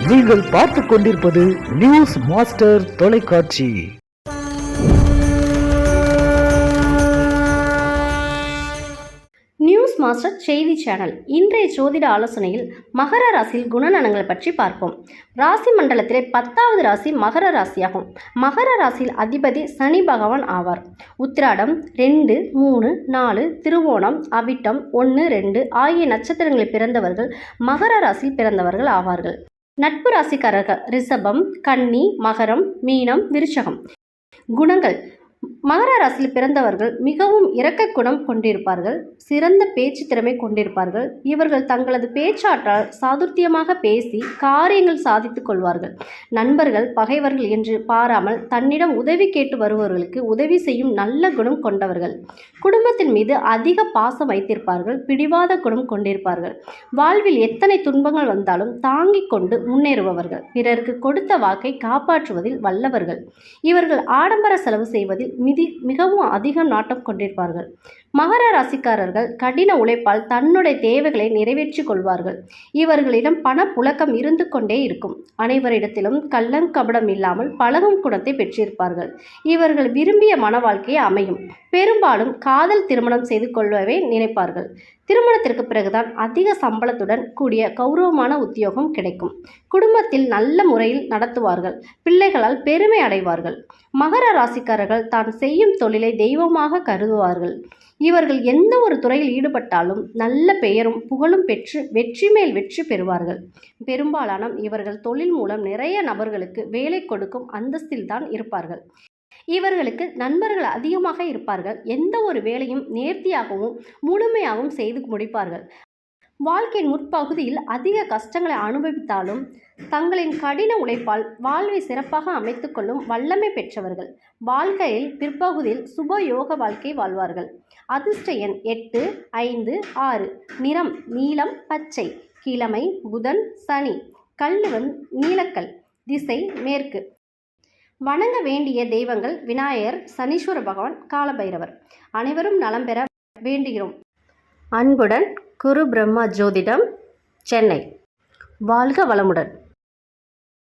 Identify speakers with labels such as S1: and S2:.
S1: நீங்கள் பார்த்து கொண்டிருப்பது நியூஸ் மாஸ்டர் தொலைக்காட்சி.
S2: நியூஸ் மாஸ்டர் செய்தி சேனல். இன்றைய ஜோதிட ஆலோசனையில் மகர ராசியில் குணநலங்களை பற்றி பார்ப்போம். ராசி மண்டலத்திலே 10வது ராசி மகர ராசியாகும். மகர ராசியில் அதிபதி சனி பகவான் ஆவார். உத்திராடம் 2, 3, 4, திருவோணம், அவிட்டம் 1, 2 ஆகிய நட்சத்திரங்களில் பிறந்தவர்கள் மகர ராசியில் பிறந்தவர்கள் ஆவார்கள். நட்பு ராசிக்காரர்கள் ரிஷபம், கன்னி, மகரம், மீனம், விருச்சகம். குணங்கள்: மகர ராசியில் பிறந்தவர்கள் மிகவும் இரக்க குணம் கொண்டிருப்பார்கள். சிறந்த பேச்சு திறமை கொண்டிருப்பார்கள். இவர்கள் தங்களது பேச்சாற்றால் சாதுர்த்தியமாக பேசி காரியங்கள் சாதித்துக் கொள்வார்கள். நண்பர்கள் பகைவர்கள் என்று பாராமல் தன்னிடம் உதவி கேட்டு வருபவர்களுக்கு உதவி செய்யும் நல்ல குணம் கொண்டவர்கள். குடும்பத்தின் மீது அதிக பாசம் வைத்திருப்பார்கள். பிடிவாத குணம் கொண்டிருப்பார்கள். வாழ்வில் எத்தனை துன்பங்கள் வந்தாலும் தாங்கிக் கொண்டு முன்னேறுபவர்கள். பிறருக்கு கொடுத்த வாக்கை காப்பாற்றுவதில் வல்லவர்கள். இவர்கள் ஆடம்பர செலவு செய்வதில் மிகவும் அதிக நாட்டம் கொண்டிருப்பார்கள். மகர ராசிக்காரர்கள் கடின உழைப்பால் தன்னுடைய தேவைகளை நிறைவேற்றிக் கொள்வார்கள். இவர்களிடம் பணப்புழக்கம் இருந்து கொண்டே இருக்கும். அனைவரிடத்திலும் கள்ளம் கபடம் இல்லாமல் பழகும் குணத்தை பெற்றிருப்பார்கள். இவர்கள் விரும்பிய மன வாழ்க்கையை அமையும். பெரும்பாலும் காதல் திருமணம் செய்து கொள்ளவே நினைப்பார்கள். திருமணத்திற்கு பிறகுதான் அதிக சம்பளத்துடன் கூடிய கௌரவமான உத்தியோகம் கிடைக்கும். குடும்பத்தில் நல்ல முறையில் நடத்துவார்கள். பிள்ளைகளால் பெருமை அடைவார்கள். மகர ராசிக்காரர்கள் தான் செய்யும் தொழிலை தெய்வமாக கருதுவார்கள். இவர்கள் எந்த ஒரு துறையில் ஈடுபட்டாலும் நல்ல பெயரும் புகழும் பெற்று வெற்றி மேல் வெற்றி பெறுவார்கள். பெரும்பாலான இவர்கள் தொழில் மூலம் நிறைய நபர்களுக்கு வேலை கொடுக்கும் அந்தஸ்தில் தான் இருப்பார்கள். இவர்களுக்கு நண்பர்கள் அதிகமாக இருப்பார்கள். எந்த ஒரு வேலையும் நேர்த்தியாகவும் முழுமையாகவும் செய்து முடிப்பார்கள். வாழ்க்கையின் முற்பகுதியில் அதிக கஷ்டங்களை அனுபவித்தாலும் தங்களின் கடின உழைப்பால் வாழ்வை சிறப்பாக அமைத்துக் கொள்ளும் வல்லமை பெற்றவர்கள். வாழ்க்கையில் பிற்பகுதியில் சுப யோக வாழ்க்கை வாழ்வார்கள். அதிர்ஷ்ட எண் 8, 5, 6. நிறம் நீலம், பச்சை. கிழமை புதன், சனி. கல் நீலக்கல். திசை மேற்கு. வணங்க வேண்டிய தெய்வங்கள் விநாயகர், சனீஸ்வர பகவான், காலபைரவர். அனைவரும் நலம் பெற வேண்டுகிறோம். அன்புடன் குரு பிரம்மா ஜோதிடம், சென்னை. வாழ்க வளமுடன்.